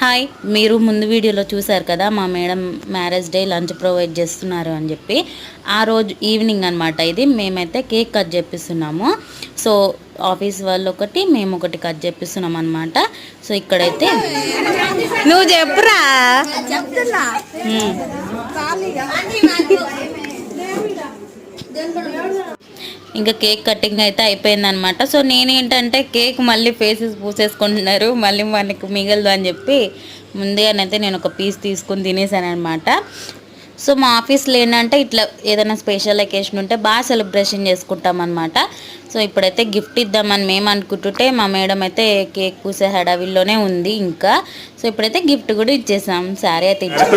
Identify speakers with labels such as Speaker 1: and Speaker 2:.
Speaker 1: Hi, మీరు ముందు వీడియోలో చూశారు కదా మా madam marriage day lunch provide చేస్తున్నారు అని చెప్పి. ఆ రోజు ఈవినింగ్ అనమాట ఇది. మేమైతే కేక్ కట్ చేపిస్తున్నాము. సో ఆఫీస్ వాళ్ళు ఒకటి, మేము ఒకటి కట్ చేపిస్తున్నాం అనమాట. సో ఇక్కడైతే నువ్వు చెప్పురా. ఇంకా కేక్ కటింగ్ అయితే అయిపోయిందనమాట. సో నేనేంటంటే కేక్ మళ్ళీ ఫేసెస్ పూసేసుకుంటున్నారు, మళ్ళీ మనకు మిగలదు అని చెప్పి ముందుగానైతే నేను ఒక పీస్ తీసుకొని తినేసాను అనమాట. సో మా ఆఫీస్లో ఏంటంటే ఇట్లా ఏదైనా స్పెషల్ అకేషన్ ఉంటే బాగా సెలబ్రేషన్ చేసుకుంటాం అనమాట. సో ఇప్పుడైతే గిఫ్ట్ ఇద్దామని మేము అనుకుంటుంటే మా మేడం అయితే కేక్ పూసే హడావిల్లోనే ఉంది ఇంకా. సో ఇప్పుడైతే గిఫ్ట్ కూడా ఇచ్చేసాం, శారీ అయితే ఇచ్చేసాం.